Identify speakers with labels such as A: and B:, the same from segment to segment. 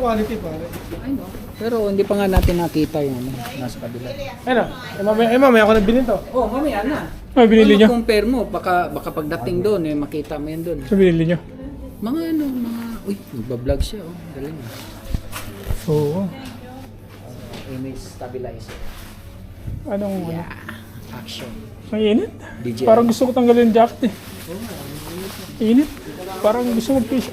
A: quality pare.
B: Ay, no. Pero hindi pa nga natin nakita yung ano, nasa kabila.
A: Ano? Mamaya ako nagbilin to.
B: Oh, mamaya na.
C: Ay, binili nyo?
B: Compare mo, baka pagdating doon, eh, makita mo yan doon.
C: So, binili nyo?
B: Mga ano, uy, nagbablog siya, oh. Galing ah.
C: Oo.
B: Image stabilizer.
C: Anong
B: Yeah. Action.
C: Ang init.
B: DJI.
C: Parang gusto ko tanggalin yung jacket eh. Init. Parang gusto mag-fish.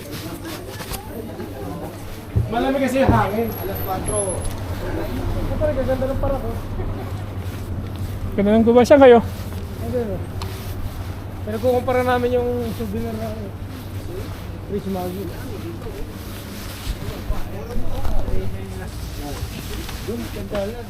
A: Malamig kasi yung hangin. Alas 4. Ito talaga, ganda ng para ko.
C: Ganda ng gubasya kayo.
A: Ano? Pero kukumpara namin yung souvenir na Rich Maggie. Doon, kantalan.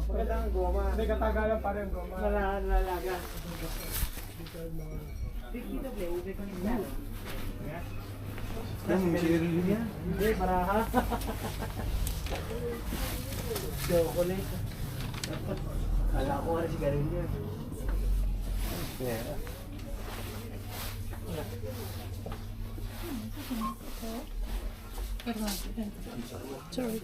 A: Magandang goma. Hindi, katagalan pa rin goma. Nalalaga. Hindi, paraha. Chocolate. Kala ko nga si Garillo. Yeah.
C: Sorry.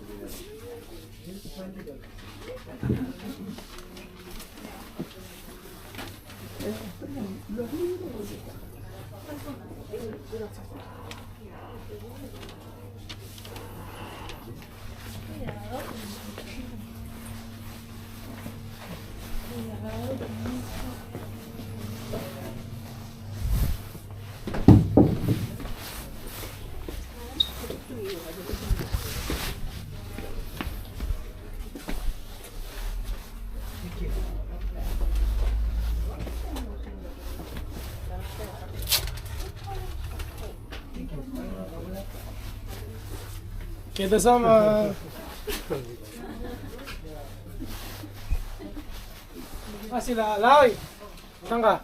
A: Kita sama. Sila, Laoy. Saan ka?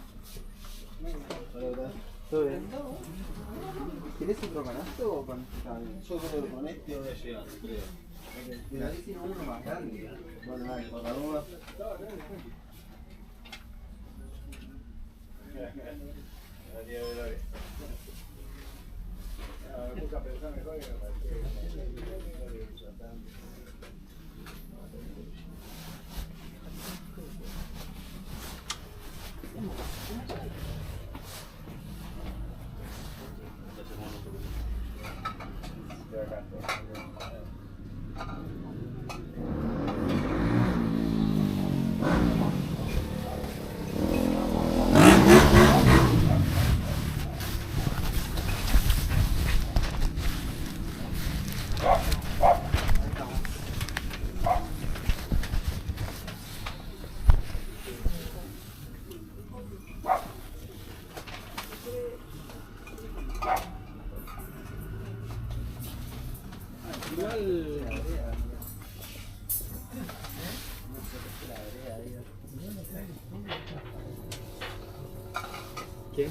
B: Okay.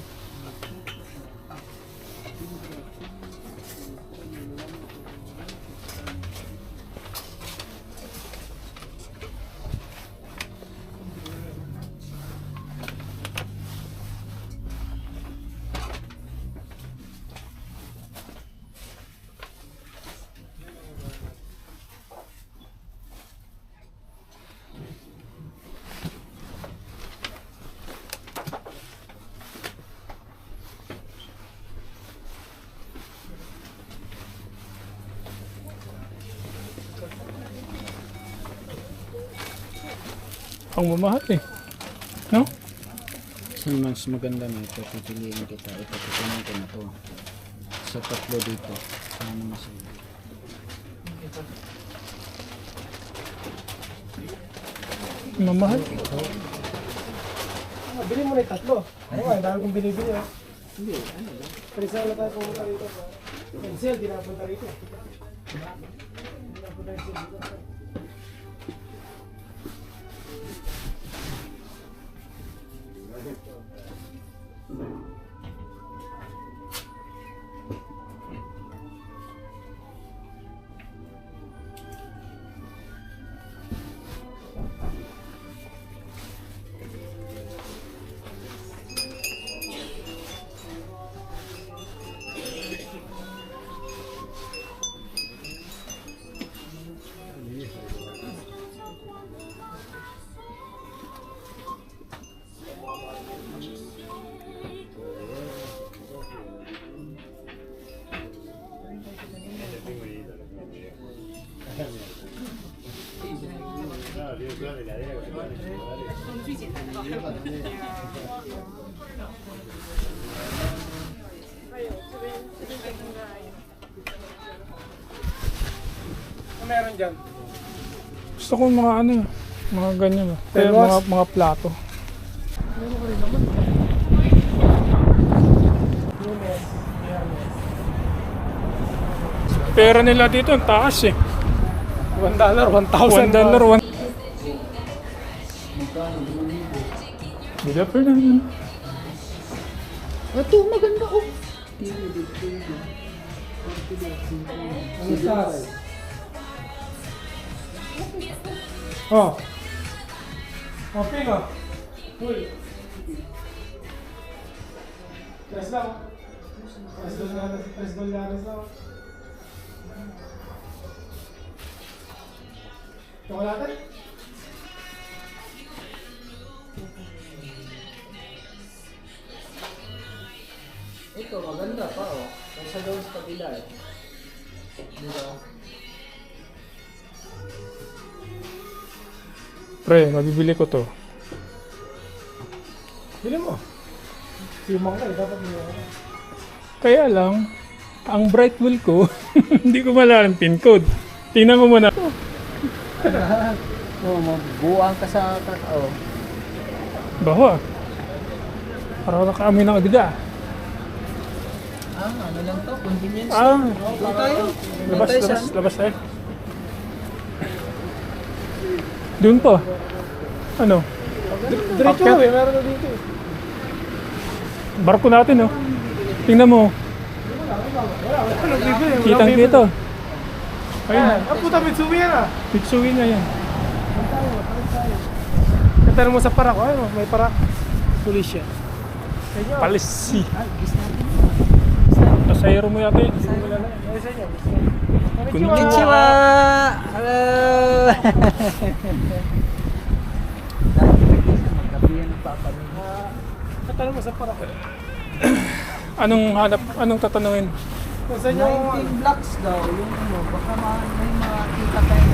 C: Ang mamahal eh. No?
B: Saan mas maganda nito? Pipiliin kita. Ito, pipiliin ko na to. Sa tatlo dito. Ano mas
C: Mamahal.
A: Bili mo na yung tatlo. Oo nga, dami kong binibili.
B: hindi, ano ba?
A: Pencil na tayo pumunta rito. Pencil, di napunta rito. Napunta rito dito. Ano meron dyan?
C: Gusto ko mga ano, mga ganyan. Kaya mga plato. Pera nila dito ang taas eh.
A: $1, 1,000.
C: $1, $1. Bila pa lang.
B: Ito, maganda oh.
A: Ano size? Oh. Okay ka. Uy. Tres lang. $3 lang. Chocolate?
B: Ito, maganda pa oh. Nasa doon sa kabila eh. Diba?
C: Pre, mabibili ko to.
A: Bili mo. Simang ka, dapat mo.
C: Kaya lang, ang bright wheel ko, hindi ko malalang pin code. Tingnan mo muna.
B: Oo, mabuang ka sa kakao.
C: Baho ah. Parang nakaamoy ng agda.
B: Ano lang to? Convenience.
C: Doon
B: tayo.
C: Labas tayo. Doon po. Ano?
A: Diretso
C: Akyat.
A: eh, meron na dito eh.
C: Barko natin oh. Tingnan mo. Kitang kita. Ayun.
A: Ah, puta, Mitsumi yan ah.
C: Pitsui na yan.
A: Katanong mo sa parak, ano, may parak. Pulis siya.
C: Palisi. Pasayro mo yata yun.
B: Konnichiwa! Hello!
A: Katanong mo sa parak.
C: Anong tatanungin?
A: Kung saan yung...
B: 19 blocks daw, yung ano, baka may makita tayo.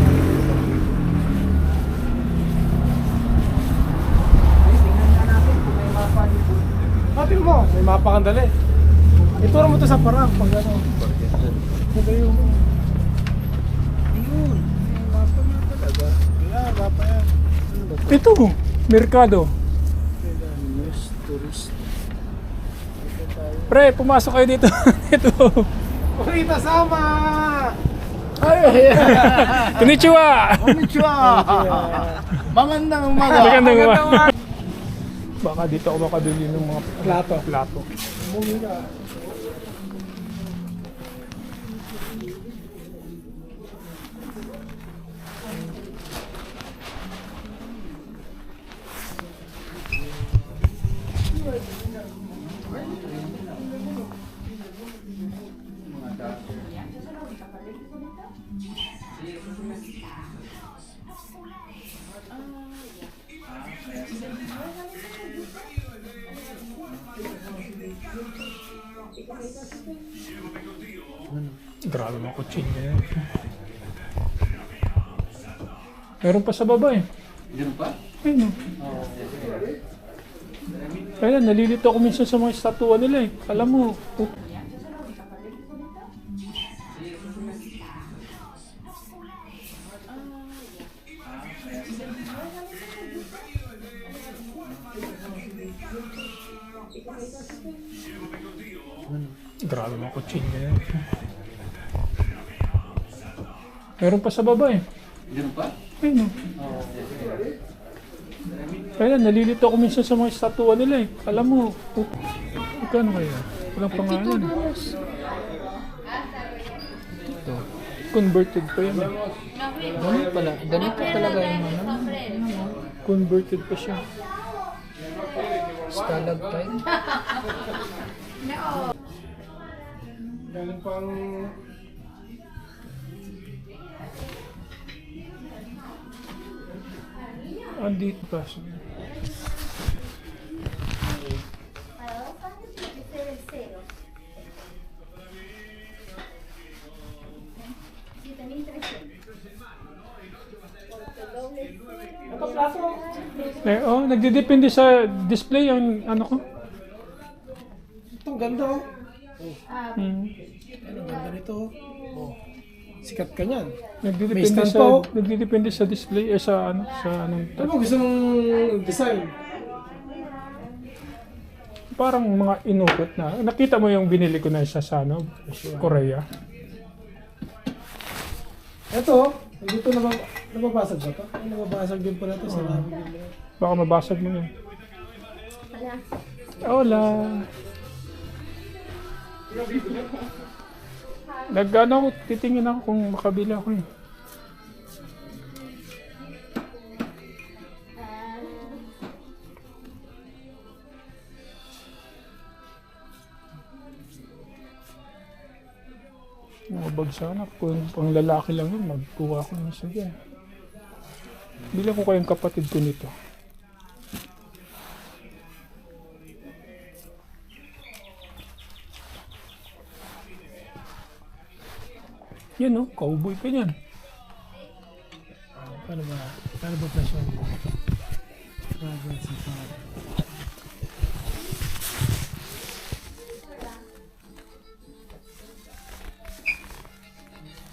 B: Ay, tingnan nga natin kung may mapa dito.
A: Hatin mo, may mapa kang dali. Ituro mo to sa parak pag ano. Ito yung...
B: Ayun, may mapa nga talaga.
A: Yan, mapa yan.
C: Ito, merkado.
B: Tourist.
C: Pre, pumasok kayo dito. Ito.
A: Kurita sama!
C: Konnichiwa!
B: Konnichiwa! Magandang umaga!
C: Magandang umaga. Baka dito ako makabili ng mga plato.
A: Bumi ka.
C: Grabe mga kutsilyo yan. Meron pa sa baba eh.
B: Meron pa?
C: Ayun o. Kaya nalilito ako minsan sa mga estatwa nila eh. Alam mo, grabe mga kutsilyo yan. Meron pa sa baba eh.
B: Meron pa?
C: Ayun o. Kaya nalilito ako minsan sa mga estatwa nila eh. Alam mo, magkano kaya? Walang pangalan eh. Ito. Converted pa yan eh.
B: Ganito pala. Ganito talaga yung ano.
C: Converted pa siya.
B: Stalactite.
A: Galing pang...
C: Andito pa siya.
A: Ito
C: Nagdidepende sa display ang ano ko.
A: Itong ganda oh.
C: Hmm.
A: Ano, ganda nito oh. Oh. Sikat ka niyan.
C: Nagdidepende
A: May stand
C: sa
A: pa, oh.
C: nagdidepende sa display sa anong
A: Ano mo gusto mong design?
C: parang mga inukot na. Nakita mo yung binili ko na isa sa Korea.
A: Ito, dito nababasag ba ito? Ay, nababasag din pala ito sa labi nila.
C: Baka mabasag mo yun. Hola. Nag-ano ako, titingin ako kung makabila ako eh. Mabag sana. Kung pang lalaki lang yun, magkuha ko ng isa dyan. Bilang ko kayong kapatid ko nito. Yan o, cowboy ka yan.
A: Paano ba presyo? Travel safari.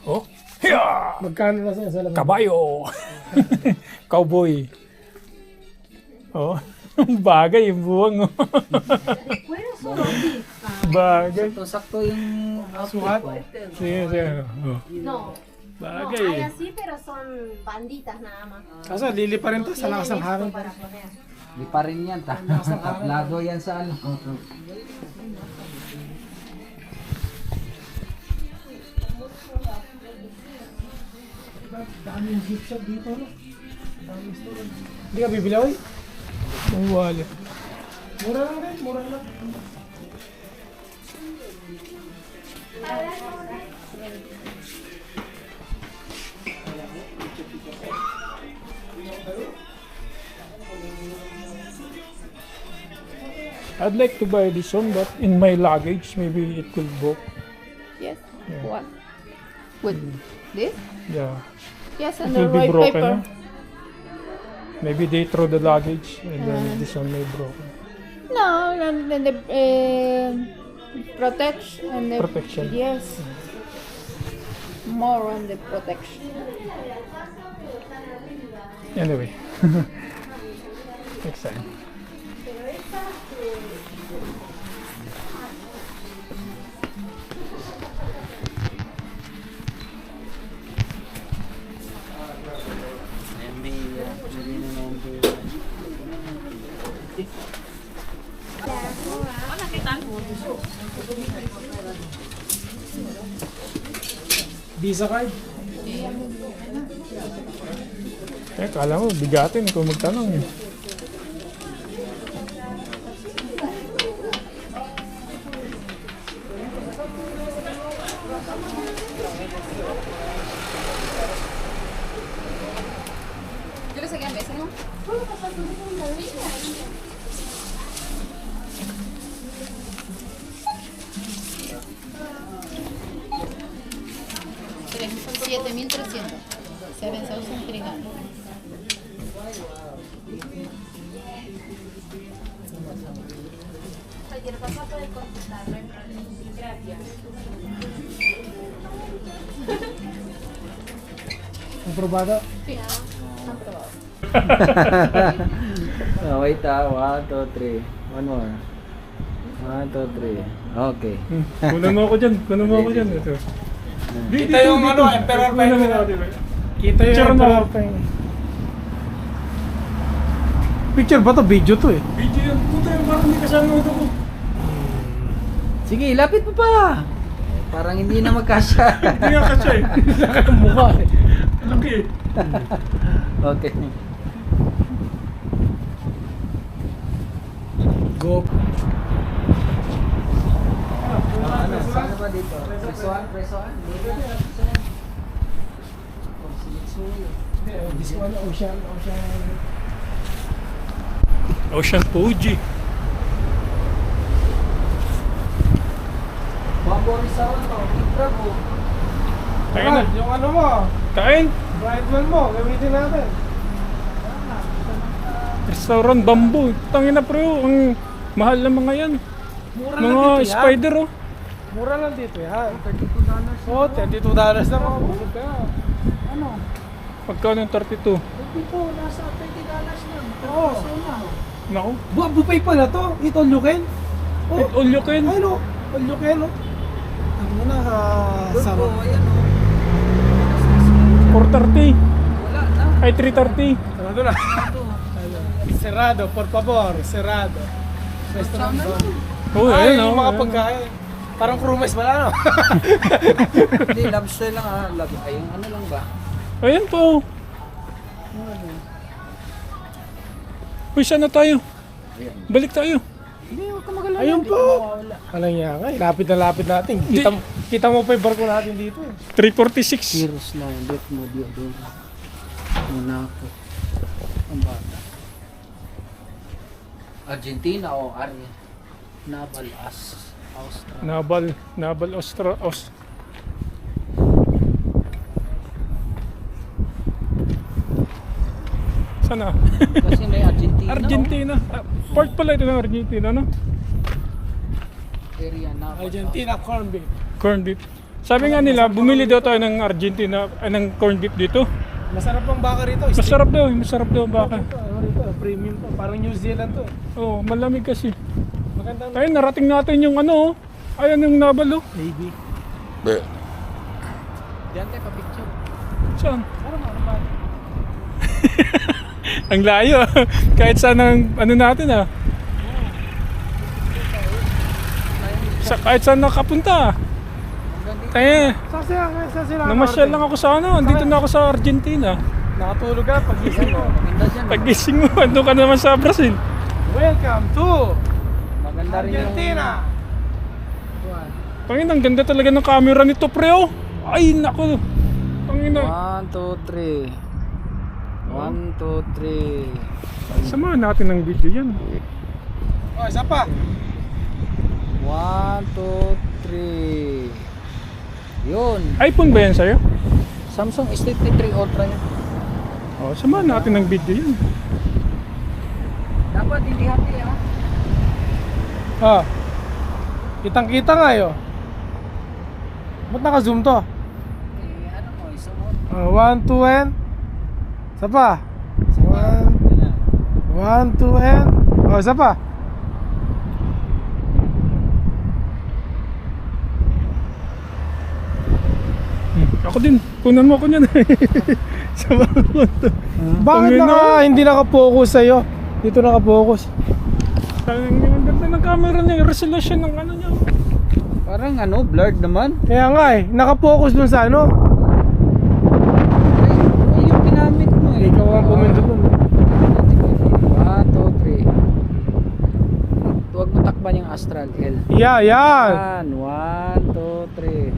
C: Oh, hiya!
A: Magkano na sa laman?
C: Kabayo! Cowboy. Oh, bagay yung buwang. Oh. Bagay.
B: Sakto yung
A: Suhat?
C: Sige, sige. Oh.
D: No. No, hay
C: Bagay.
D: así, pero son banditas nada más.
A: Kaso lili pa rin to sa lakas ng hangin.
D: Para poner.
B: Di pa rin yan. Tablado yan sa ano.
A: Dami yung gift shop dito, no? Dami store. Hindi ka bibili, oy?
C: May wallet.
A: Mura lang din, mura lang.
C: I'd like to buy this one, but in my luggage, maybe it will broke.
E: Yes.
C: Yeah.
E: What? With this?
C: Yeah.
E: Yes,
C: It
E: and
C: will
E: the
C: be
E: white
C: broken.
E: paper.
C: No? Maybe they throw the luggage and then this one may broken.
E: No, and then the protection and the
C: Protection.
E: Yes. More on the protection.
C: Anyway. Next time.
A: Visa card?
C: Kala mo, bigatin kung magtanong eh.
E: Yo le saqué a veces, ¿no? $7,300. 7,300.
D: Cualquier cosa puede contestarlo. Gracias.
A: Aprobado?
E: Sí, aprobado.
B: Oh, wait 1, 2, 3. One more. 1, 2, 3. Okay.
C: Kunan mo ako dyan. Kunan mo ako dyan. Ito.
A: Kita yung ano, Emperor
C: Kunan mo
A: Penguin.
C: ako dito.
A: Kita yung
C: Picture mo.
A: Emperor Penguin. Picture ba to? Video to eh.
C: Video yan. Puta yung parang hindi kasama ito ko.
B: Sige, lapit mo pa. Parang hindi na magkasya.
C: Hindi nga kasya eh.
A: Laki ng mukha eh.
C: Laki eh.
B: Okay.
A: Go.
B: Ano, saan ba dito? Press 1, press 1.
A: This one, Ocean.
C: Ocean Fuji.
B: Baborisawan to. Ibra mo.
C: Kain na.
A: Yung ano mo,
C: Kain.
A: bright one mo, gamitin natin.
C: Restaurant Bamboo. Tangina pre, ang mahal na mga yan.
A: Mura lang
C: Mga
A: dito yan.
C: spider oh.
A: Mura lang dito yan. $32. Oh, $32 lang ako.
B: Ano?
C: Pagkano yung 32?
B: Dito, nasa $30 lang.
A: Oo.
C: Naku.
A: Buffet pala to. Ito, lukin. Oh,
C: It all you can.
A: ay no. All lukin, no. Ang na, sarap.
B: Ayan o.
C: 430.
B: Wala na.
C: Ay 330.
A: Sarado na. Serrado, por favor. Serrado. Restaurant ba?
C: Oh,
A: Ay,
C: ayun
A: yung mga
C: oh.
A: pagkain. Parang krumes pala, no?
B: Hindi, lobster lang ah. Ay, ano lang ba?
C: Ayan po. Uy, saan na tayo? Balik tayo.
B: Hindi, huwag ka magalala.
A: Ayun po. Alam niya nga, lapit na lapit natin. Kita mo pa yung barko natin dito.
C: 346.
B: Heroes na, bet mo diyo doon. Monaco. Ang bata. Argentina o Arya? Naval Austria.
C: Naval Aus. Sana?
B: Kasi may Argentina.
C: Argentina. Port pala ito ng Argentina, no?
B: Area Naval.
A: Argentina corn beef.
C: Corn beef. Sabi nga nila, bumili daw tayo ng Argentina, ng corn beef dito.
A: Masarap ang baka rito.
C: Masarap daw ang baka.
A: Rito, premium to. Parang New Zealand to.
C: Oh, malamig kasi.
A: Magandang
C: Ayun, narating natin yung ano, oh. Ayun yung naval, oh.
A: baby.
B: Diyan tayo pa-picture.
C: Saan? Ang layo, ah. Kahit saan ang ano natin, ah. Kahit saan nakapunta, ah. Tayo,
A: Sasira.
C: namasyal lang ako sa ano, andito na ako sa Argentina.
A: Nakatulog ka pagising mo.
B: Maganda dyan.
C: Pagising mo, ando ka naman sa Brazil.
A: Welcome to
B: Maganda rin yung...
A: Argentina.
C: Pangin, ang ganda talaga ng camera nito, pre, oh. Ay, naku. Pangin,
B: 1, 2, 3. 1, 2, 3.
C: samahan natin ng video yan.
A: Oh, isa pa.
B: 1, 2, 3. Yun.
C: iPhone ba yan sa'yo?
B: Samsung S53 Ultra yan.
C: Oh, samahan natin ng video yan.
B: Dapat hindi happy ah.
A: Ah. Kitang-kita nga yun. Ba't naka-zoom to?
B: Eh, ano mo, isuot.
A: 1, 2, and isa pa. 1, 2, and oh, isa pa.
C: Ako din, kunan mo ako niyan. Samahan mo to.
A: Bakit
C: Panginoon.
A: hindi naka-focus sa'yo? Dito naka-focus.
C: Ang ganda ng camera niya, yung resolution ng ano niya.
B: Parang ano, blurred naman.
A: Kaya nga eh, naka-focus dun sa ano.
B: Ay, yung ginamit mo eh.
A: Ikaw ang pumindot nun.
B: 1, 2, 3. Huwag mo takban yung Astral L.
A: Yeah, yan.
B: 1, 2, 3.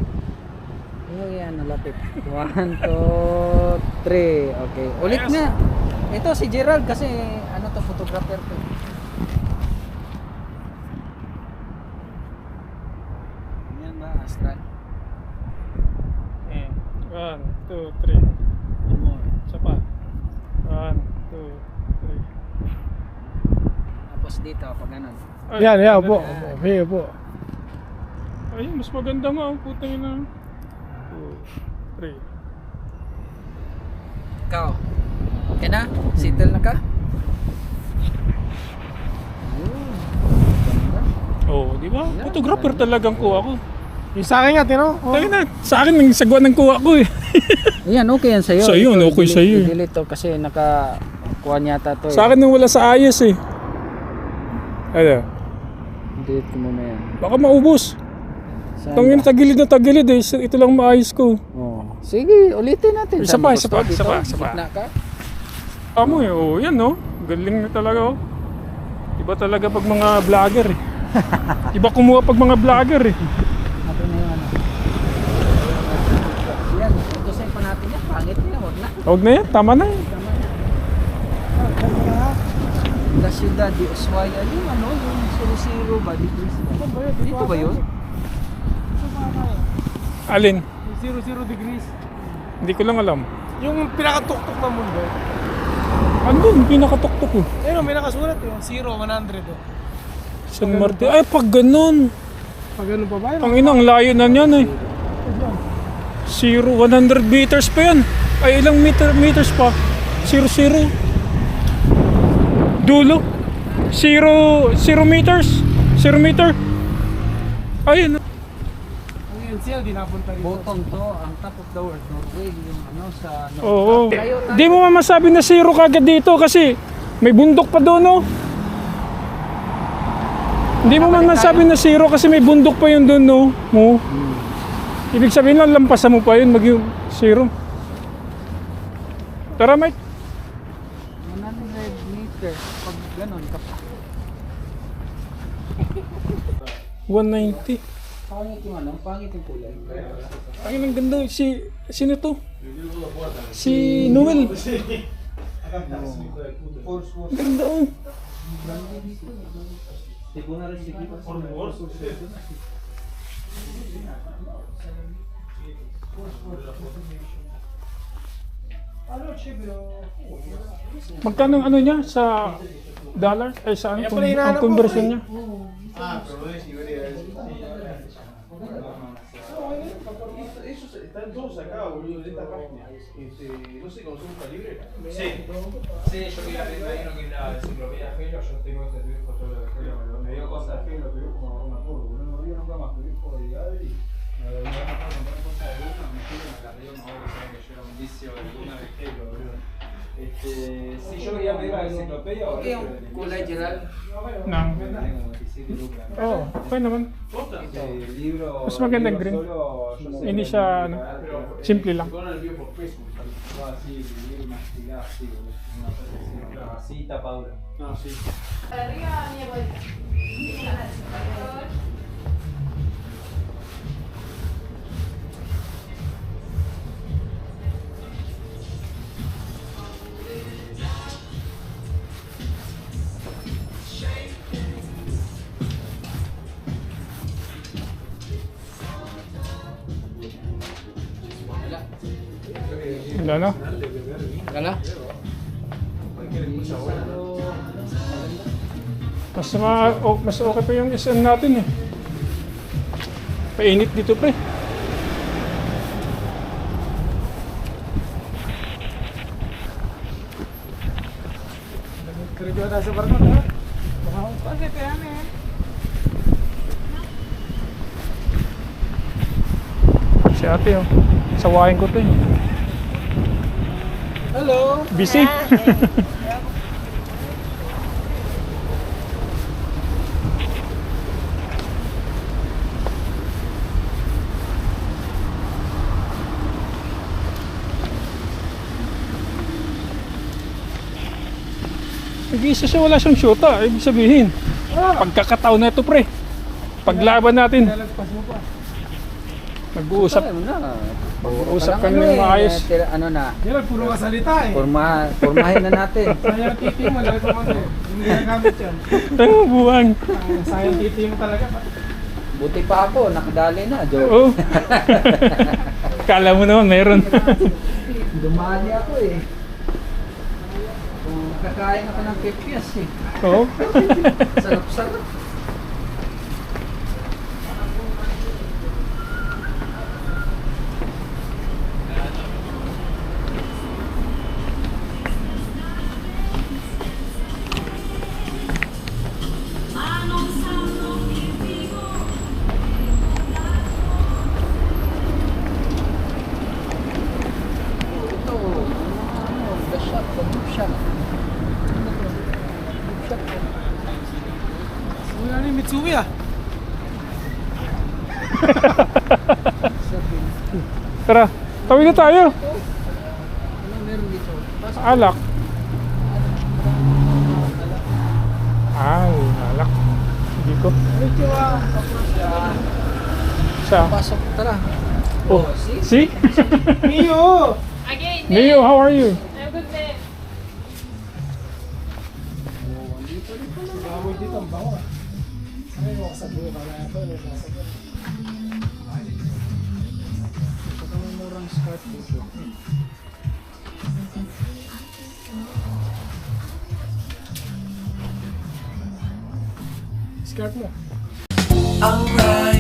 B: Oh, yan, nalapit. 1, 2, 3. Okay. Ulit
C: Ayos.
B: nga. Ito si Gerald kasi ano to, photographer to. Yan ba, Astral?
C: 1, 2, 3.
B: One more.
C: Isa pa. 1, 2,
B: Tapos dito, pag ganun.
C: 3.
A: Yan, yan, upo. Okay, upo.
C: Ayun, mas maganda nga ang putang ina. 2, 3.
B: Ikaw. Okay na? Settle na ka?
C: Oh, di ba? Photographer talagang kuha ko.
A: Yung sa akin nga, tino. Oh.
C: Tayo na, sa akin ang sagwa ng kuha ko eh.
B: Ayan, okay yan sa'yo.
C: Sa'yo,
B: Ito,
C: okay
B: i-delete-
C: sa'yo eh.
B: I-delete to kasi nakakuha yata to eh.
C: Sa akin nung wala sa ayos eh. Ano?
B: Delete ko muna yan.
C: Baka maubos.
B: Saan
C: Tangin
B: ba?
C: na tagilid eh. Ito lang maayos ko.
B: Oh. Sige, ulitin natin.
C: Isa
B: Saan
C: pa,
B: mo
C: isa
B: gusto?
C: pa,
B: Dito?
C: isa pa, isa pa.
B: Gitna ka?
C: Amo eh, oh, yan no. Galing na talaga oh. Iba talaga pag mga vlogger eh. Iba kumuha pag mga vlogger eh.
B: Ito na yung ano. Yan, utusin pa natin yan. Pangit niya, huwag na.
C: Huwag na yan, tama na eh.
B: La Ciudad de Ushuaia. Yung ano, yung 00 ba? Dito ba yun?
C: Alin?
A: 0 degrees.
C: Hindi ko lang alam.
A: Yung pinakatuktok ng mundo.
C: Andun, pinakatuktok ko.
A: Ayun, may nakasulat yun. 0, 100. Oh.
C: San Martin. Ay, pag ganun.
A: Pag ano pa ba yun?
C: Ang inang layo na niyan eh. 100 meters pa yan. Ay, ilang meters pa? 0. Dulo. 0 meters. 0 meter. Ayun.
A: Ang NCL, di napunta rin.
B: Bottom to, ang top of the world, Norway, yung ano sa...
C: Oo. Di mo mamasabi na 0 kagad dito kasi may bundok pa doon, no? Hindi mo man masabi na 0 kasi may bundok pa yun doon, no? Mo. Ibig sabihin lang, lampasan mo pa yun, mag-0. Tara, Mike.
B: 100 meters, pag ganon ka pa.
C: 190.
B: Pangit yung ano, pangit yung kulay.
C: Ay, ang ganda. Sino to? Si Noel. Ganda, oh. Magkano ang ano niya sa dollar? Ay sa ano?
A: Kaya pala hinahanap
C: Ang conversion niya?
F: Están todos acá, boludo, en esta página. No se consulta libre. Sí, yo quería ver ahí no que la enciclopedia de Felo, yo tengo este viejo todo lo de Felo, me dio cosas de Felo, pero como una turbo, no me olvido nunca más, tu viejo de Gabri, me lo voy a dejar comprar cosas de Luna, me quiero me las dio una hora, saben que yo era un vicio de Luna de Felo, boludo. Si yo quería pedir la enciclopedia,
B: Okay, yung kulay general.
C: Nang.
F: tengo 27 lucas.
C: Oh, okay naman.
F: El libro,
C: Mas maganda
F: el libro
C: green.
F: solo, yo sé
C: Hindi
F: que
C: siya,
F: no
C: ano,
F: pero
C: simple lang.
F: yo no lo envío por Facebook, yo así, vivir mastigado, así, una cosa así, así tapadura. No, sí.
D: Arriba, mi vuelta.
C: Wala na.
B: Kala?
C: Mas okay pa yung SM natin eh. Painit dito pre.
A: Kerja tayo sa barko, ha? Bakit yan eh?
C: Si ate oh. Sawahin ko to eh.
A: Hello!
C: Busy. Nag-iisa siya, wala siyang shoota. Ibig sabihin, pagkakataon na ito pre. Paglaban natin.
A: Lalagpas mo pa.
C: Mag-uusap.
B: Ano na?
C: Mag-uusap
B: Parang
C: kami
B: ano
C: ng
B: eh,
C: maayos.
B: ano na,
A: Yan, puro ka salita eh.
B: formahin na natin.
A: Sayang titi mo, lalo pa man eh. Hindi ginagamit yan.
C: Ang buwan.
A: Sayang titi mo talaga.
B: Buti pa ako, nakadali na, Joe.
C: Oo. Kala mo naman meron.
B: Dumali ako eh. Kung kakain ako ng kepias eh.
C: Oo.
B: Sarap-sarap. Ito, the shop, the move shop.
A: Wala na yung Mitsui ah.
C: Tara, tawid na tayo.
B: Ano meron dito?
C: Alak. Ay, alak. Hindi ko. Siya.
B: Pasok, tara.
C: Oh, see?
A: Mio!
D: Again,
C: Neo, how are you?
D: I'm good there.
A: Baboy dito, ang bango ah. Ay, makasabi ko na ito.
B: Murang start dito.
A: discard mo.
G: Alright.